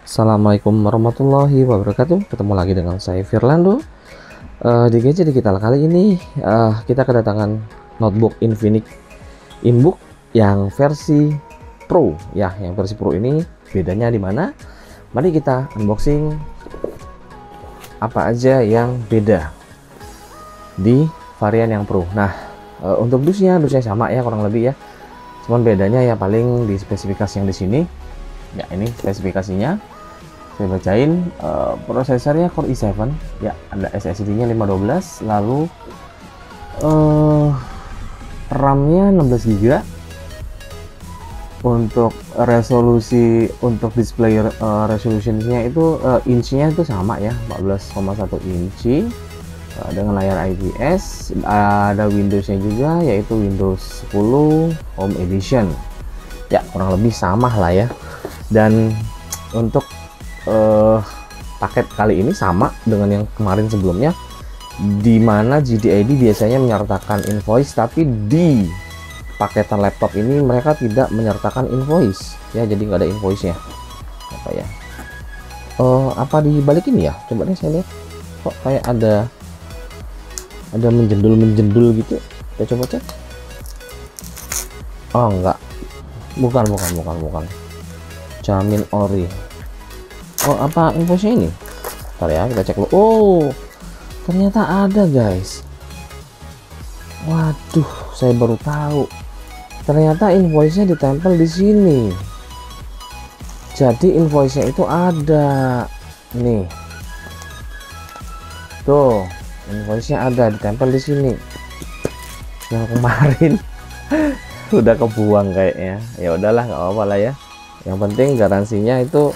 Assalamualaikum warahmatullahi wabarakatuh. Ketemu lagi dengan saya Firlando. Di gadget digital kali ini kita kedatangan notebook Infinix Inbook yang versi Pro ya. Yang versi Pro ini bedanya di mana? Mari kita unboxing apa aja yang beda di varian yang Pro. Nah, untuk dusnya sama ya kurang lebih ya. Cuman bedanya ya paling di spesifikasi yang di sini. Ya, ini spesifikasinya. Saya bacain, prosesornya Core i7 ya, ada SSD-nya 512, lalu RAM-nya 16 GB. Untuk resolusi, untuk display resolutionnya itu inch-nya itu sama ya, 14,1 inci dengan layar IPS. Ada Windows-nya juga, yaitu Windows 10 Home Edition ya, kurang lebih sama lah ya. Dan untuk paket kali ini sama dengan yang kemarin sebelumnya, di mana GDID biasanya menyertakan invoice, tapi di paketan laptop ini mereka tidak menyertakan invoice ya, jadi nggak ada invoice-nya. Apa ya, apa di balik ini ya, coba deh saya lihat, kok kayak ada menjendul gitu. Kita coba cek. Oh enggak, bukan jamin ori. Oh, apa invoice-nya ini? Ntar ya, kita cek dulu. Oh, ternyata ada guys. Waduh, saya baru tahu. Ternyata invoice-nya ditempel di sini. Jadi invoice-nya itu ada. Nih. Tuh, invoice-nya ada ditempel di sini. Yang kemarin udah kebuang kayaknya. Ya udahlah, nggak apa-apa lah ya. Yang penting garansinya itu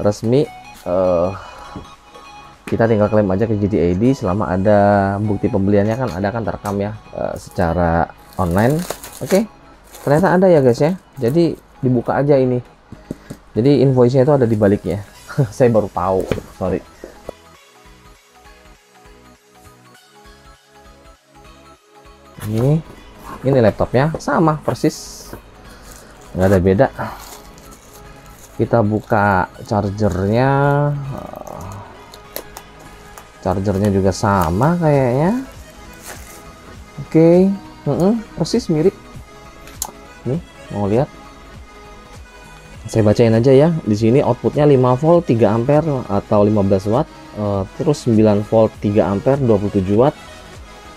resmi. Kita tinggal klaim aja ke GDID selama ada bukti pembeliannya, kan ada kan terekam ya secara online. Oke, ternyata ada ya guys ya. Jadi dibuka aja ini. Jadi invoice-nya itu ada di baliknya. Saya baru tahu, sorry. Ini laptopnya sama persis, nggak ada beda. Kita buka chargernya, chargernya juga sama kayaknya. Oke, persis mirip. Nih, mau lihat? Saya bacain aja ya. Di sini outputnya 5 volt 3 ampere atau 15 watt, terus 9 volt 3 ampere 27 watt,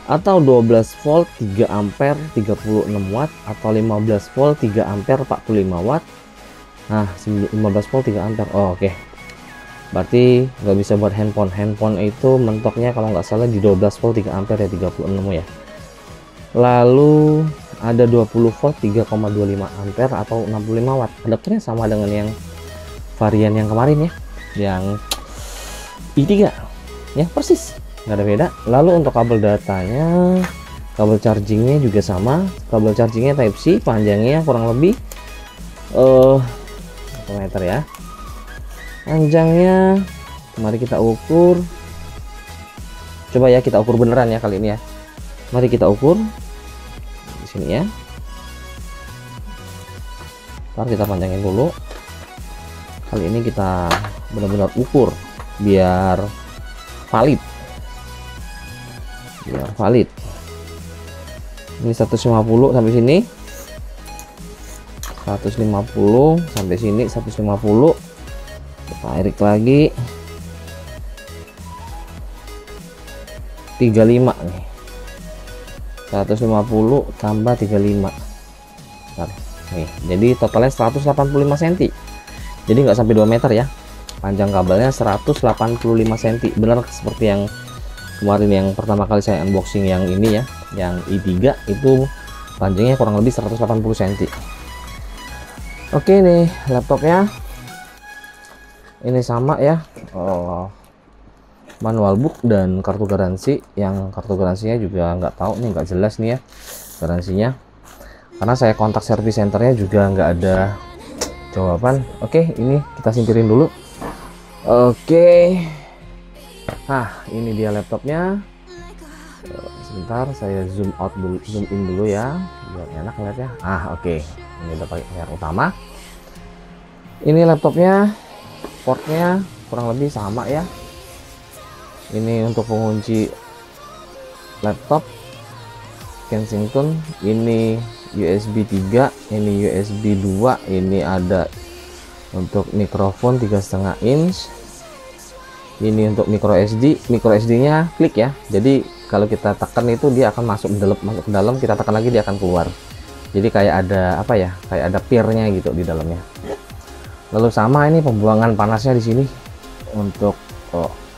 atau 12 volt 3 ampere 36 watt, atau 15 volt 3 ampere 45 watt. Nah, 15 volt 3 ampere. Oh, oke. Berarti nggak bisa buat handphone itu mentoknya kalau nggak salah di 12 volt 3 ampere ya, 36 ya. Lalu ada 20 volt 3,25 ampere atau 65 watt. Adapternya sama dengan yang varian yang kemarin ya, yang i3 ya, persis nggak ada beda. Lalu untuk kabel datanya, kabel chargingnya juga sama. Kabel chargingnya Type C, panjangnya kurang lebih meter ya, panjangnya. Mari kita ukur, coba ya, kita ukur beneran ya kali ini ya. Mari kita ukur di sini ya. Ntar kita panjangin dulu. Kali ini kita benar-benar ukur biar valid, Ini 150 sampai sini, 150 sampai sini, 150. Kita tarik lagi 35 nih, 150 tambah 35. Bentar, nih jadi totalnya 185 cm, jadi nggak sampai 2 meter ya. Panjang kabelnya 185 cm, benar seperti yang kemarin yang pertama kali saya unboxing yang ini ya, yang i3 itu panjangnya kurang lebih 180 cm. Oke, nih laptopnya ini sama ya, manual book dan kartu garansi. Yang kartu garansinya juga nggak tahu nih, nggak jelas nih ya garansinya, karena saya kontak service centernya juga nggak ada jawaban. Oke, ini kita singkirin dulu. Oke, nah ini dia laptopnya. Sebentar saya zoom out dulu, zoom in dulu ya biar enak lihatnya. Oke, ini udah pakai layar utama. Ini laptopnya portnya kurang lebih sama ya. Ini untuk pengunci laptop Kensington, ini USB 3, ini USB 2, ini ada untuk mikrofon 3,5 inch, ini untuk micro SD nya klik ya, jadi kalau kita tekan itu dia akan masuk ke dalam, kita tekan lagi dia akan keluar, jadi kayak ada apa ya, kayak ada peer-nya gitu di dalamnya. Lalu sama ini pembuangan panasnya di sini untuk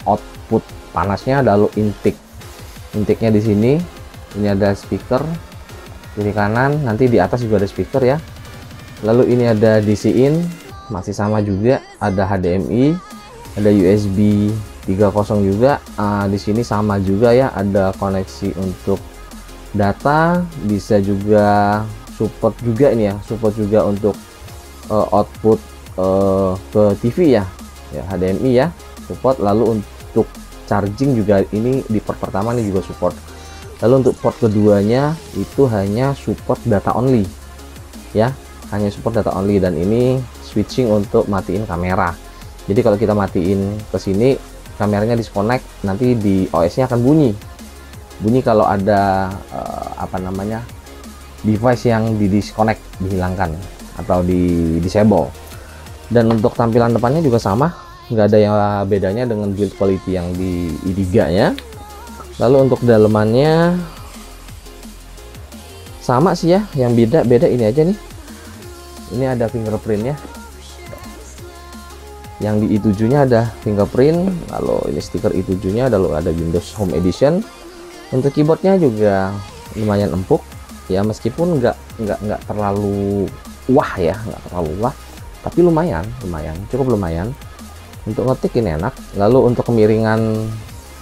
output panasnya, lalu intake-nya di sini. Ini ada speaker kiri kanan, nanti di atas juga ada speaker ya. Lalu ini ada DC in, masih sama juga, ada HDMI, ada USB 3.0 juga. Di sini sama juga ya, ada koneksi untuk data, bisa juga support juga ini ya, support juga untuk output ke TV ya, HDMI ya, support. Lalu untuk charging juga ini di port pertama ini juga support. Lalu untuk port keduanya itu hanya support data only ya, hanya support data only, dan ini switching untuk matiin kamera. Jadi kalau kita matiin ke sini, kameranya disconnect, nanti di OS-nya akan bunyi kalau ada apa namanya, device yang di disconnect, dihilangkan atau di disable. Dan untuk tampilan depannya juga sama, nggak ada yang bedanya dengan build quality yang di i3 nya. Lalu untuk dalemannya sama sih ya, yang beda ini aja nih, ini ada fingerprintnya, yang di i7 nya ada fingerprint, lalu ini stiker i7 nya, lalu ada Windows Home Edition. Untuk keyboardnya juga lumayan empuk ya, meskipun nggak terlalu wah ya, nggak terlalu wah, tapi lumayan cukup lumayan untuk ngetik, ini enak. Lalu untuk kemiringan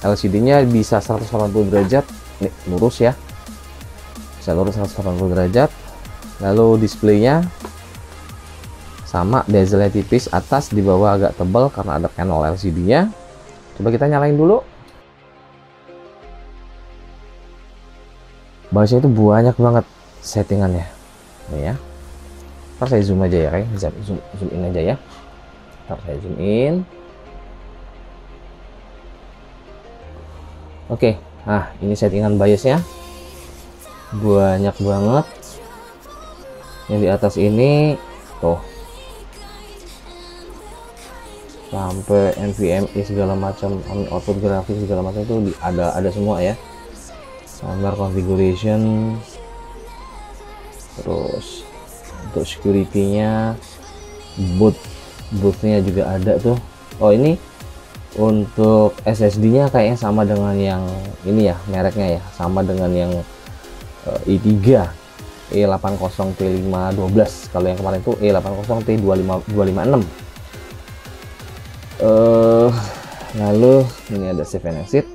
LCD-nya bisa 180 derajat, nih lurus ya, bisa lurus 180 derajat. Lalu displaynya sama, bezelnya tipis, atas di bawah agak tebal karena ada panel LCD-nya. Coba kita nyalain dulu. BIOS itu banyak banget settingannya nih ya. Ntar saya zoom aja ya, kayak zoom in aja ya. Ntar saya zoom in. Oke, nah ini settingan BIOS-nya banyak banget. Yang di atas ini tuh sampai NVMe segala macam, output grafik segala macam itu ada semua ya. Standar configuration, terus untuk security-nya, bootnya juga ada tuh. Oh, ini untuk SSD-nya kayaknya sama dengan yang ini ya, mereknya ya, sama dengan yang i3 E80T512. Kalau yang kemarin itu E80T256. Lalu ini ada save and exit.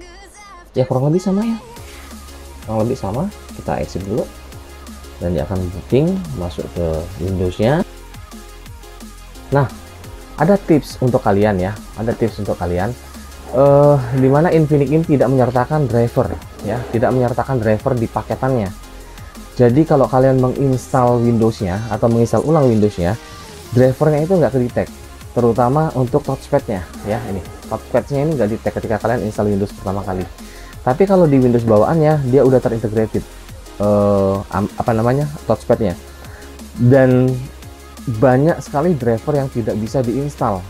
Ya kurang lebih sama ya. Kurang lebih sama. Kita exit dulu. Dan dia akan booting masuk ke Windows-nya. Nah, ada tips untuk kalian ya, dimana Infinix ini tidak menyertakan driver ya, tidak menyertakan driver di paketannya. Jadi kalau kalian menginstal Windows-nya atau menginstal ulang Windows-nya, drivernya itu nggak ke-detect, terutama untuk touchpad-nya ya. Ini touchpad-nya ini nggak detect ketika kalian install Windows pertama kali. Tapi kalau di Windows bawaannya dia udah terintegrated apa namanya, touchpad-nya, dan banyak sekali driver yang tidak bisa diinstal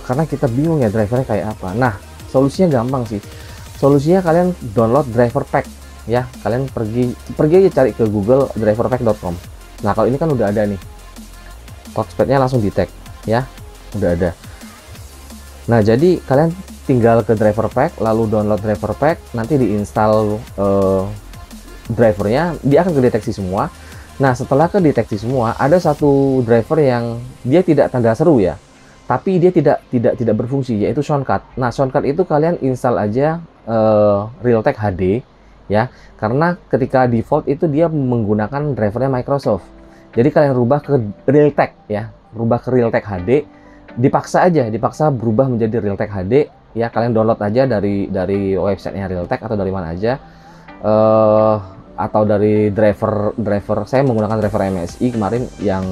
karena kita bingung ya drivernya kayak apa. Nah, solusinya gampang sih. Solusinya kalian download driver pack ya. Kalian pergi aja cari ke Google driverpack.com. Nah, kalau ini kan udah ada nih, touchpadnya langsung detect ya, udah ada. Nah, jadi kalian tinggal ke driver pack, lalu download driver pack, nanti diinstal drivernya, dia akan kedeteksi semua. Nah, setelah kedeteksi semua, ada satu driver yang dia tidak tanda seru ya, tapi dia tidak berfungsi, yaitu Soundcard. Nah, Soundcard itu kalian install aja Realtek HD ya, karena ketika default itu dia menggunakan drivernya Microsoft. Jadi kalian rubah ke Realtek ya, rubah ke Realtek HD, dipaksa berubah menjadi Realtek HD ya. Kalian download aja dari websitenya Realtek atau dari mana aja. Atau dari driver saya menggunakan driver MSI kemarin yang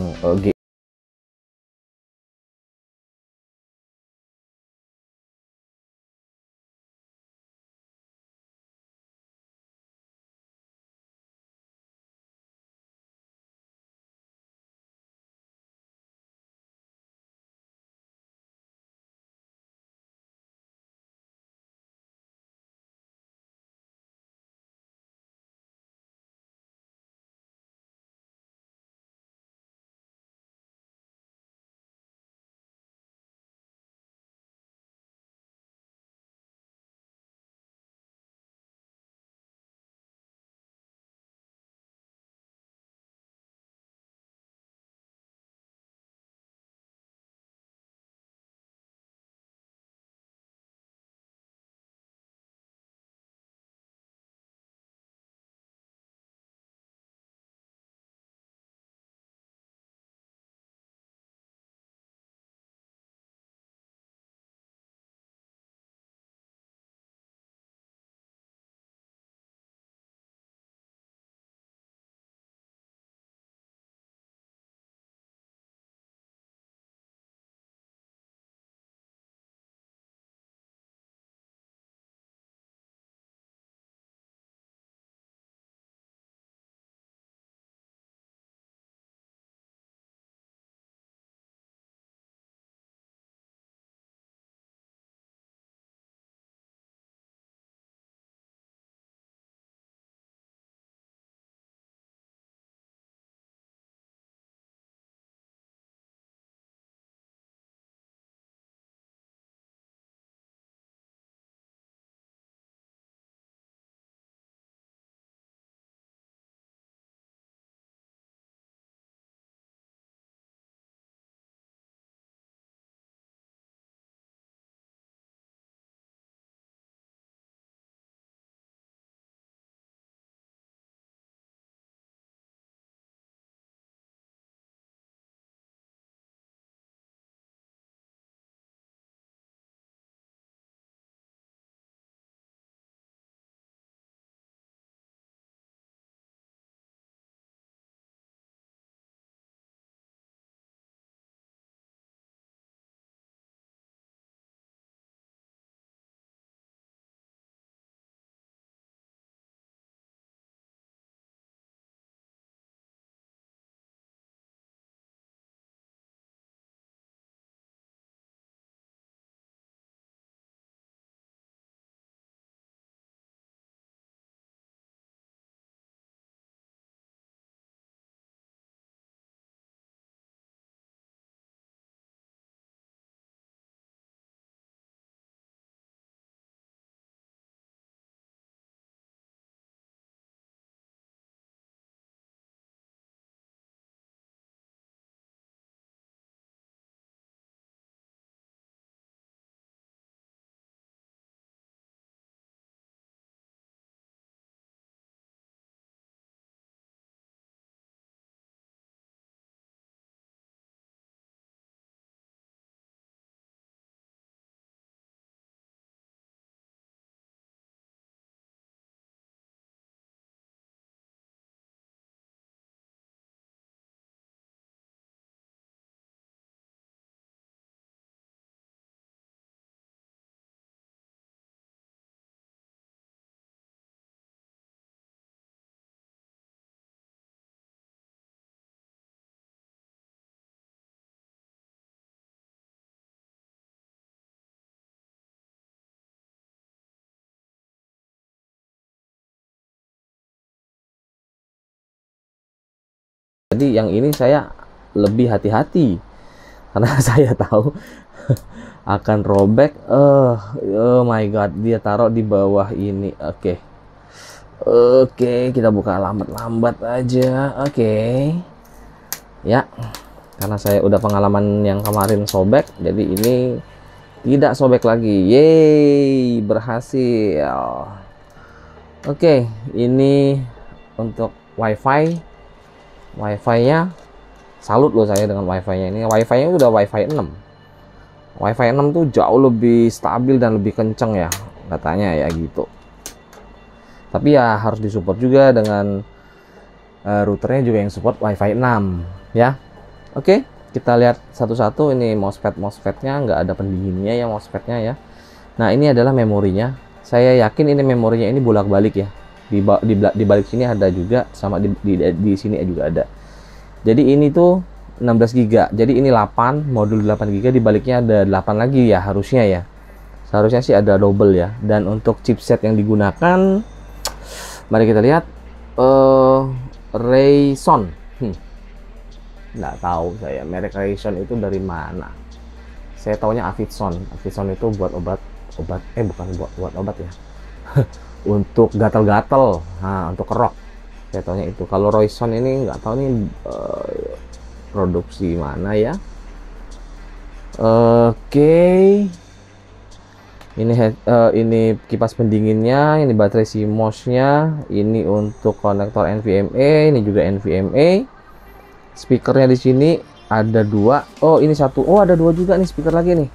Jadi yang ini saya lebih hati-hati karena saya tahu akan robek. Oh my god, dia taruh di bawah ini. Oke, kita buka lambat-lambat aja. Oke. Ya, karena saya udah pengalaman yang kemarin sobek, jadi ini tidak sobek lagi. Yeay, berhasil. Oke, ini untuk wifi. Wifi-nya salut loh saya dengan wifi-nya ini. Wifi-nya udah wifi 6. Wifi 6 tuh jauh lebih stabil dan lebih kenceng ya, katanya ya gitu. Tapi ya harus disupport juga dengan routernya juga yang support wifi 6 ya. Oke, kita lihat satu-satu. Ini MOSFET-nya nggak ada pendinginnya ya, MOSFET-nya ya. Nah, ini adalah memorinya. Saya yakin ini memorinya ini bolak-balik ya. Di balik sini ada juga, sama di sini juga ada. Jadi ini tuh 16 GB. Jadi ini 8, modul 8 GB, di baliknya ada 8 lagi ya harusnya ya. Seharusnya sih ada double ya. Dan untuk chipset yang digunakan, mari kita lihat. Rayson. Nggak tahu saya merek Rayson itu dari mana. Saya taunya Avidson. Avidson itu buat obat, bukan buat obat ya. Untuk gatal-gatal, nah untuk kerok. Saya taunya itu. Kalau Rayson ini nggak tahu nih produksi mana ya. Oke. Ini kipas pendinginnya, ini baterai CMOS-nya, ini untuk konektor NVMe, ini juga NVMe. Speakernya di sini ada 2. Oh, ini 1. Oh, ada 2 juga nih speaker lagi nih.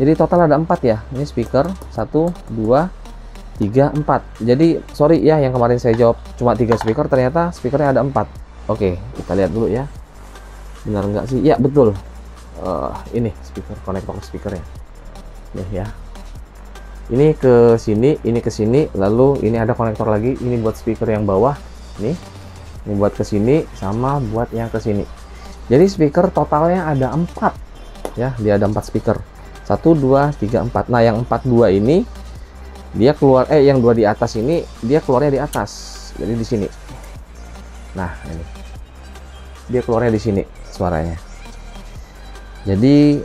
Jadi total ada 4 ya. Ini speaker 1, 2, 3, 4. Jadi sorry ya yang kemarin saya jawab cuma 3 speaker, ternyata speakernya ada 4. Oke, kita lihat dulu ya. Benar nggak sih? Ya, betul. Ini speaker, konektor speakernya. Nih ya. Ini ke sini, ini ke sini, lalu ini ada konektor lagi, ini buat speaker yang bawah. Nih. Ini buat ke sini sama buat yang ke sini. Jadi speaker totalnya ada 4. Ya, dia ada 4 speaker. 1 2 3 4. Nah, yang 42 ini dia keluar yang 2 di atas ini dia keluarnya di atas. Jadi di sini. Nah, ini. Dia keluarnya di sini suaranya. Jadi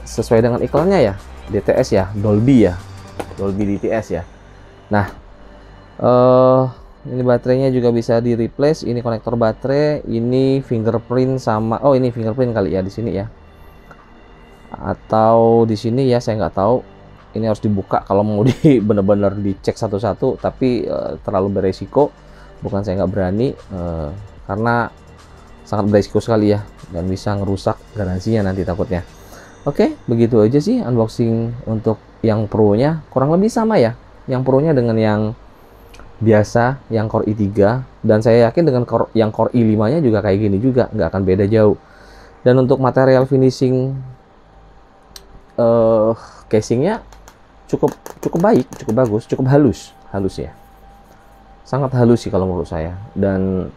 sesuai dengan iklannya ya, DTS ya, Dolby ya, Dolby DTS ya. Nah, ini baterainya juga bisa di replace. Ini konektor baterai, ini fingerprint sama, ini fingerprint kali ya di sini ya, atau di sini ya, saya nggak tahu. Ini harus dibuka kalau mau bener-bener dicek satu-satu, tapi terlalu beresiko. Bukan saya nggak berani, karena sangat beresiko sekali ya, dan bisa ngerusak garansinya nanti takutnya. Oke, begitu aja sih unboxing untuk yang Pro-nya. Kurang lebih sama ya, yang Pro-nya dengan yang biasa, yang Core i3. Dan saya yakin dengan yang Core i5-nya juga kayak gini juga, nggak akan beda jauh. Dan untuk material finishing casingnya cukup baik, cukup bagus, cukup halus ya. Sangat halus sih kalau menurut saya. Dan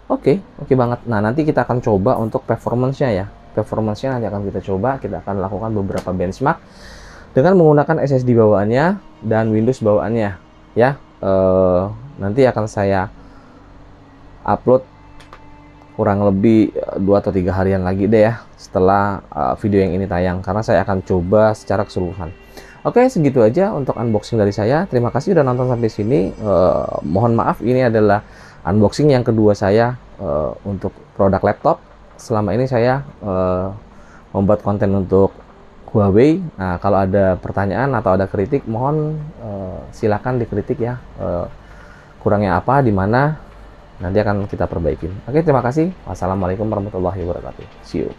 oke banget. Nah, nanti kita akan coba untuk performance-nya ya. Performance-nya nanti akan kita coba, kita akan lakukan beberapa benchmark dengan menggunakan SSD bawaannya dan Windows bawaannya ya. Nanti akan saya upload kurang lebih 2 atau 3 harian lagi deh ya setelah video yang ini tayang, karena saya akan coba secara keseluruhan. Oke, segitu aja untuk unboxing dari saya. Terima kasih udah nonton sampai sini. Mohon maaf, ini adalah unboxing yang kedua saya untuk produk laptop. Selama ini saya membuat konten untuk Huawei. Nah, kalau ada pertanyaan atau ada kritik, mohon silakan dikritik ya. Kurangnya apa, di mana, nanti akan kita perbaikin. Oke, terima kasih. Wassalamualaikum warahmatullahi wabarakatuh. See you.